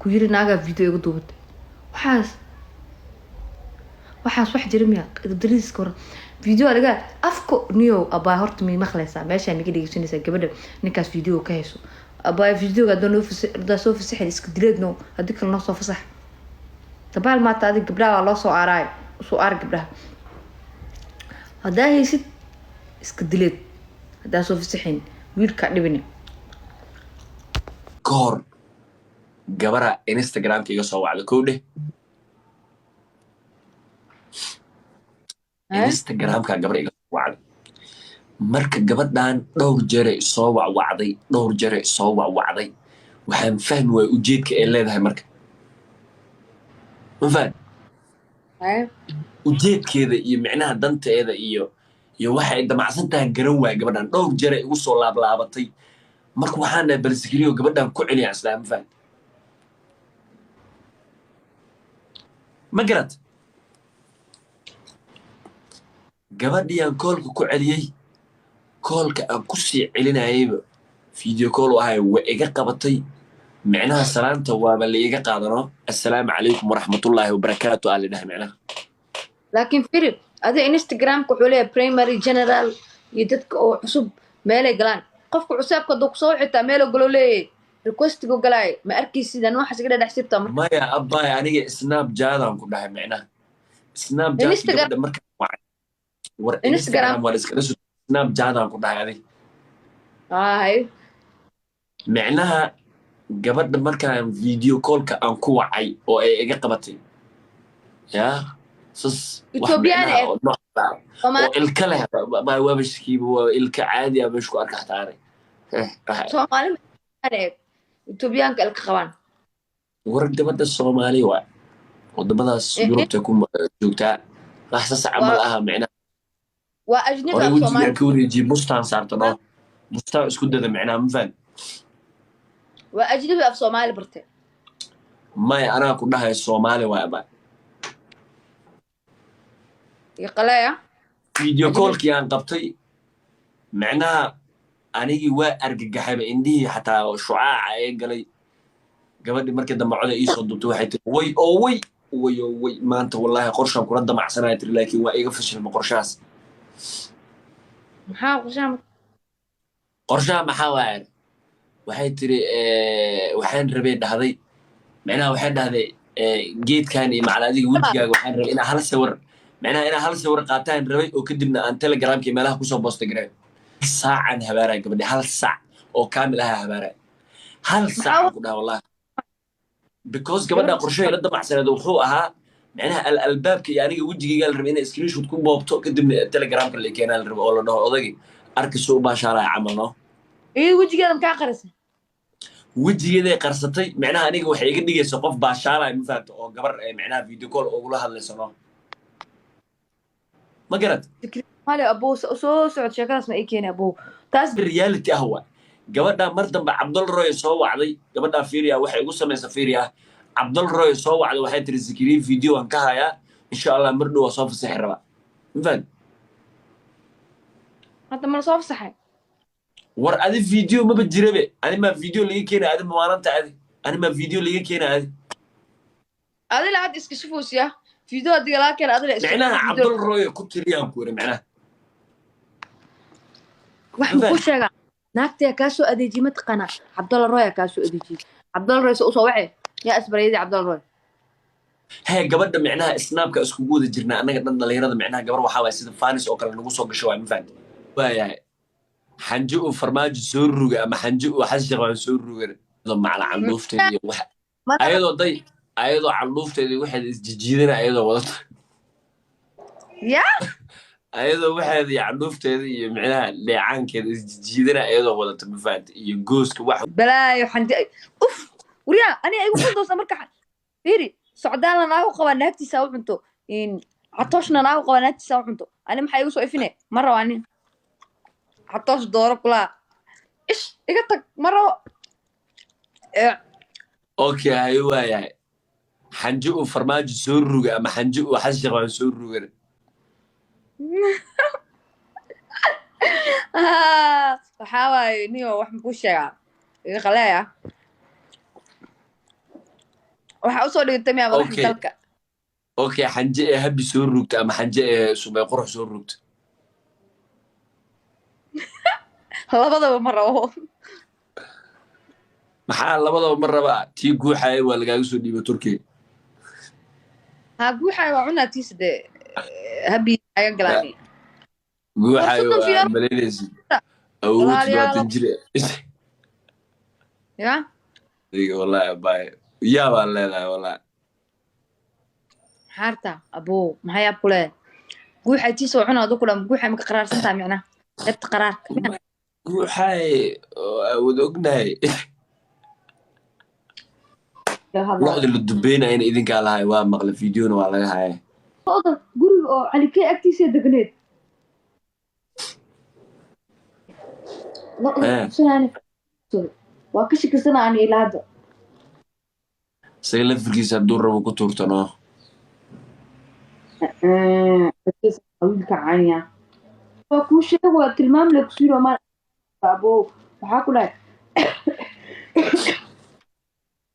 ku yiri naaga video igu duubtay waxaas wax jira miya idris kor video laga afko niyo abaa horta mi maqlaysaa meesha miga dhigaysanaysaa gabadha ninkaas video ka hayso abaa videoga doon soo fasaxay iska dileedno hadii kale noo soo fasax tabaal ma taadi gabdhaha loo soo aaraay soo aar gabdhaha hadaa haysid iska dileed hadaa soo fasaxin wiilka dhibin كور جبرة إنستغرام كي يسوى على كوده إنستغرام كجبرة يسوى على مركز جبردان دور جري يسوى وعضي دور جري يسوى وعضي وهم فهم وجيت كإلا ده مركز ما فهم وجيت كذا يمعناها دنت هذا واحد إذا ما عصنتها جروة جبردان دور جري يوصل لابطي marka waxaan balsigiriyo gabadhan ku celiya islaam faan magarat gabadhiyan koolka ku celiyay koolka aan ku sii celinayay video call ahay way iga qabatay macnaha salaanta waaba la iga qaadano assalaamu calaykum waraxmatullaahi wabarakaatu aan leedahay macnaha laakiin firib ada Instagram ku xuleey primary general iyo dadka oo cusub meelay galaan qofku cusubka dad soo xitaa meel galo leey request go galay ma arkaysidan waxa iska dhaxsibta marka maya abbaay aniga snapchat aan ku dhahay macnaha snapchat marka war Instagram wala iska snapchat aan ku dhahay adiga ay macnaha gabadha markaan video call-ka aan ku wacay oo ay iga qabatay ya sas Ethiopian oo ilka leh baa wabashkiiba waa ilka caadi ah meesha ku arka xataanay Soomaali Ethiopian ilka qaban war gabadha Soomaali waa wadamadaas Yurubta ku joogtaa wax sax amal ah macnaha waa ajnabi Soomaali ku wareejiyay bustaan saarto no bustaan isku dada macnaha ma faham waa ajnabi af Soomaali bartay may ana ku dhahay Soomaali waa ba يقلايا فيديو كول كيان قبطي معناها أنيجي وأرجع عندي حتى شعاع قالي قبل مركز دم على إيش صدقت واحد وي أو وي ما أنت والله قرشة كرد مع سنة لكن وإيه فشل مقرشاس قرشة محاور واحد تري وحين ربيد هذي معناها واحد هذي جيت كان مع هذه وجهه وحين ربيد هلا صور معناها أنا هل صور قاتين ربي وكدبنا أن تلجرام كي مالها كوسو بوستجرام ساعة هبارة قبل هل ساعة أو كاملها هبارة هل ساعة كلها والله because قبلنا قرشة رد مع سنة وحوقها معناها الباب كي يعني وجهي قال ربينا سكرين شو تكون بوبتو كدبنا تلجرام كل اللي كان الربي والله ده أضيق أركسو باشارة عملنا إيه وجهي هذا مكعقرس وجهي ذا قرصتي معناها أنا وحي قد يجي سقف باشارة مفات أو قبر معناها فيديو كول أو لها اللي صنعه ما قرأت مالي أبو سو سعود شكل اسمه إيه كيني أبو تاس الرياليتي أهوى قبلنا مرتب عبد الله روي سو عضي قبلنا فيريا وحي قصة من سفيريا عبد الله روي سو عضي وحي ترزكرين فيديو انكهايا إن شاء الله مردو وصوف السحر بقى مفاد هذا من صوف صحي ور هذا فيديو ما بتجربه أنا ما فيديو اللي كينا هذا موارنت هذا أنا ما فيديو اللي كينا هذا هذا اللي عاد اسكشفوس يا فيديو دي لكن هذا معناها عبد الله روي كنت ريان كوري معناها واحد بقول شيء ناكتي كاسو أديجي متقنة عبد الله روي كاسو أديجي عبد الله روي سو وعي يا أسبريدي عبد الله روي هاي قبل معناها سناب كاسكو جود جرنا أنا قدرنا ليرد معناها قبل وحاول يصير فانس أو كلا نقص وقشوا ما فهمت ويا حنجو فرماج سورو أما حنجو وحشق عن سورو ضم على عنوفتي واحد أيضا ضي أيضا عنوفتي واحد جديدنا أيضا وضط يا أيضا واحد عنوفتي معناها لعان كذا جديدنا أيضا وضط ما فهمت يجوز واحد بلا يحندي أوف وريا أنا أقول دوس أمريكا فيري سعدان أنا وقوان نهتي سووا عنتو إن عطوشنا أنا وقوان نهتي سووا عنتو أنا محيو سوي فيني مرة واني عطوش دورة كلها إيش إجتك مرة أوكي أيوة يا حنجو فرماج سورو أما حنجو وحشق عن سورو waxaa waaye niyo wax ma ku sheegaa iga qaleeya waxaa usoo dhigtay miyaa madaxda okay dalka okay xanje ee habi soo rugta ama xanje ee sumay qurux soo rugta labadaba ma rabo maxaa labadaba ma raba tii guuxaya waa lagaaga soo dhiiba turkiga ها قوحة وعنا تيس ده هبي حاجة قلاني guuxaya ورصدهم في waa أرض malaynaysa awood والله يا baatan رب jire يا wallahi baay yaa baan leedahay wallahi حارتا أبو ما هي أبوله قوحة تيس وعنا ده كلهم قوحة مك قرار سنتا معنا جبت قرار guuxay awood ognahay يا هذا lo'da la dubeynaya in idinkaa lahay waa maqla fideona waa laga haya هذا قول على كي أكتيس دقنيت لا سنة وكش كسنة عن إلى هذا isaga lafirkiisa hadduu rabo ku tuurtano بس أقول كعانية وكل شيء هو تلمام لك سيرة ما أبو وحاكله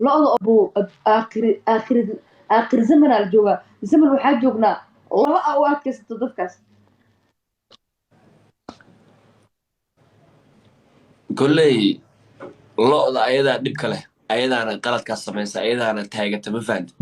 لا أبو آخر زمن الجوا زمن وحاج جونا الله أوقات كيس تدفكس kolley lo'da ayadaa dhibka leh ayadaana qaladkaas samaysa ayadaana taagata ma fahanti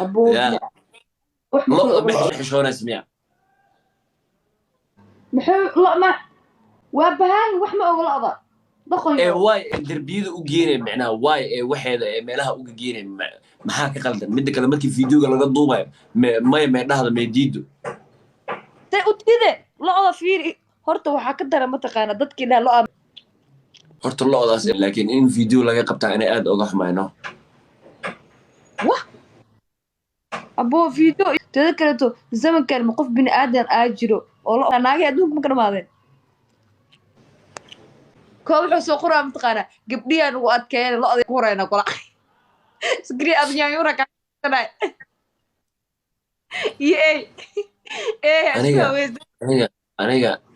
أبو yaa lo'da ma xishoonaysa miya محو لا ما وبهاي وحما أقول أضع دخل ee يوم waay derbiyada u geenay macnaha waay ee waxeeda ee meelaha uga geenay maxaa ka qaldan midda kale markii fideoga laga duubayo maya mee dhahda mee diido تأتيده لا أضع فيري هرت وحكدر ما تقانا ضد كده لا horta lo'daas laakiin in video laga qabtaa inay aad uga xumayno واه أبو فيديو تذكرته زمن كان موقف بني آدم آجره والله أنا ناقي أدوك مكان ماذا كم حسوا قرآن متقانا قبلي أنا وقت كان لا أذكر قرآن قرآن سكري أبني يورا كنا إيه إيه aniga أسمع ويز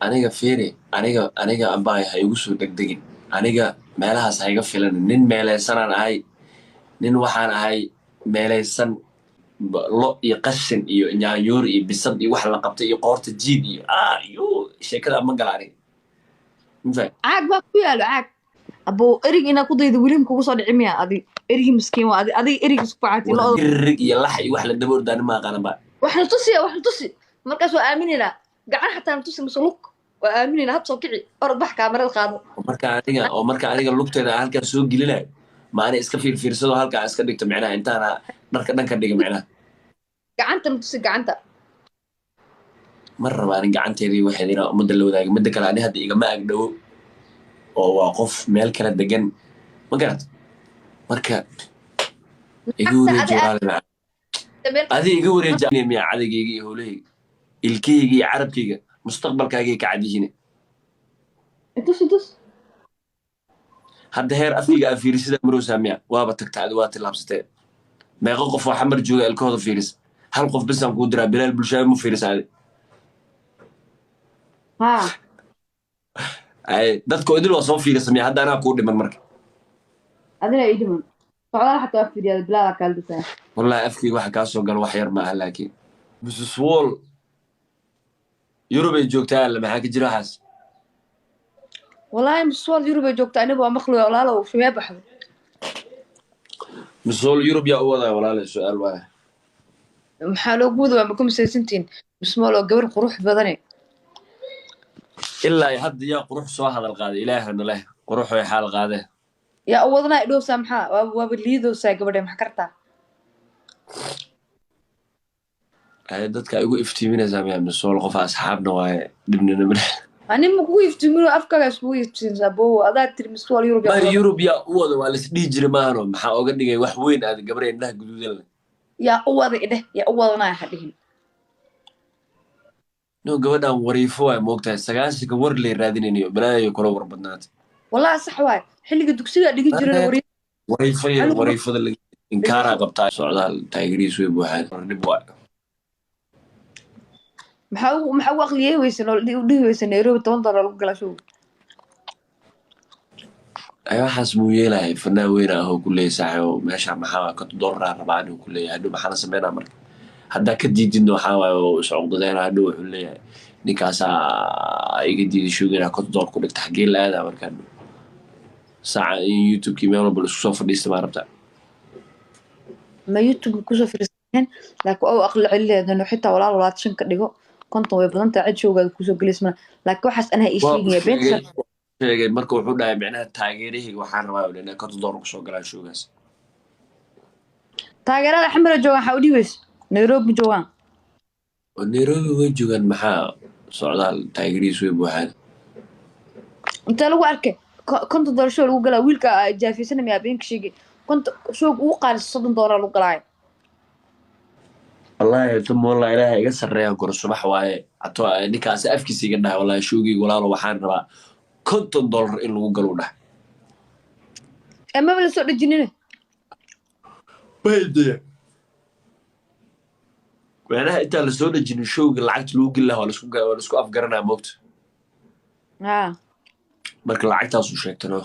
aniga fiiri aniga ambaay ha igu soo degdegin aniga meelahaas ha iga filan nin meelaysanaan ahay nin waxaan ahay meelaysan lo iyo qashin iyo nyaanyoor iyo bisad iyo wax la qabtay iyo qoorta jiid iyo sheekada ma gala aniga mafaham عاق ما كويا له عاق أبو إريج إنا كده إذا وليم كوسا دعمي أدي إريج مسكين وأدي إريج سبعتي لا wadagirig iyo lax iyo wax la daba ordaani ma aqaana ba وإحنا تصي مركز وآمننا قاعد حتى نتصي مسلوك وآمننا هاد صوكعي أرد بحكي عمر القاضي oo marka aniga lugteeda halkaa soo gelinayo ma ana iska fiirsado halkaa iska dhigto micnaha intaana dharka dhanka dhiga micnaha قعنت نتصي قعنت ma raba anin gacanteedii waxeed inaa ummadda la wadaaga midda kale ani hadda igama agdhowo oo waa qof meel kala degan ma garat marka iga wareeji walaali maca adi iga wareeji miya cadagayga iyo howlahayga ilkahayga iyo carabkayga mustaqbalkaagay ka cadyihiine تصي hadda heer afkayga aa fiirisida marowsaa miya waaba tagta adi waa tillaabsatee meeqa qof oo xamar jooga ilkahooda fiiris hal qof bisaan kuu diraa bilaal bulshaayo mu fiirisa adi ها dadkoo idil waa soo fiirisa miya hadda anaa kuu dhiman marka أدينا إيدمن فعلا حتى في رياض بلا كالبسة wallahi afkayga waxa kaa soo gala wax yar ma aha laakiin mrs wall yurubay joogtaa alle maxaa ka jira waxaas والله مسوال يوروبا جوكتا أنا بقى مخلوق ولا لا وفي ما بحث mrs wall yurub yaa u wadaya walaali su-aal waaya محلو جودة ما بكون سنتين مسمال وجبر قروح بدني ilaa hadda yaa qurux soo hadal qaaday ilaahana leh qurux way xaal qaadee يا أوضنا إدو سامحة وبالليدو سايقبر محكرتا dadka igu iftiiminaysaa miya mrs wall qof asxaabna waaye dhibnina male أنا مكوي يفتمرو أفكار سوي يفتمر أبو هذا تري مسوال يوروبا mar yurub yaa u wada waa lais dhihi jira maahano maxaa oga dhigay wax weyn aad gabaree indhaha guduudan leh يا أوضي إده يا أوضنا أحدهم no gabadhan wariifo waay moogtahay sagaashanka war lay raadinaynayo balaayo kula war badnaata والله صح واي حلقة دكسية دقي جرى وري wariifada inkaaraa qabtaa socdaal taagiriis way buuxaan dhib waay محاو أقليه ويسن وديه ويسن نيروبي $10 لو قلا شو ay waxaas muu yeelahay fanaan weyn ah oo ku leeyahay saaxiibo meesha maxaa $50 rabaa inuu ku leeyahay hadhow maxaa la sameynaa marka haddaa ka diididna waxaa waaye oo iscuqdadeena hadhow wuxuu leeyahay ninkaasaa iga diiday showga inaa $50 ku dhigta xaggee la aadaa markaa saaca in youtubekii meel walba isku soo fadhiista maa rabtaa ma youtube kusoo firiisan laakiin oo aqli celileedano xitaa walaal 5 ka dhigo konton way badan tahay cid showgaada kusoo gelisma laakiin waxaas anaa ii sheegaya beenta sheegay marka wuxuu dhahay micnaha taageerahayga waxaan rabaa inay $50 kusoo galaan showgaas taageerada xamara joogaan waxaa u dhiibaysa nairobi joogaan oo nairobi way joogaan maxaa socdaal taageerihiis way buuxaan inta lagu arkay $50 show lagu galaa wiilka jaafisana miyaa beenka sheegay showga ugu qaaliso $30 lagu galaayo wallahi tuma wallahi ilaahay iga sarreeyaan kor subax waaye hato ninkaas afkiisa iga dhahay wallahi showgii walaalo waxaan rabaa $50 in lagu galo dhahay maba la soo dhejinine bayde macnaha intaan la soo dhejinin showga lacagta lagu geli lahaa waa laisku afgaranaa moogta marka lacagtaasuu sheegtano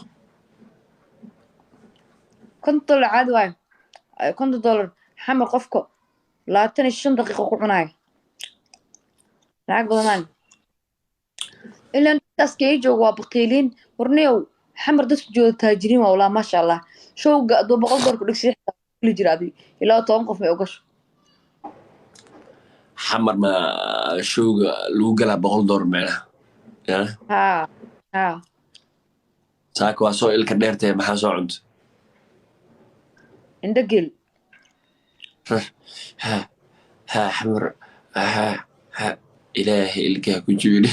$50 caadi waayo $50 xamar qofka 25 daqiiqo ku cunaayo lacag badanaan ilaan taas kee joogo waa baqiiliin warniyow xamar dadku jooga taajiriin waa walaa maasha allah showga adoo $100 ku dhigsi li jira adi ilaa 10 qof may ogasho xamar ma showga lagu galaa $100 macnaha ha saaka waa soo ilka dheertee maxaa soo cunta indagel ha xamar ha ilaahay ilkaha ku jibini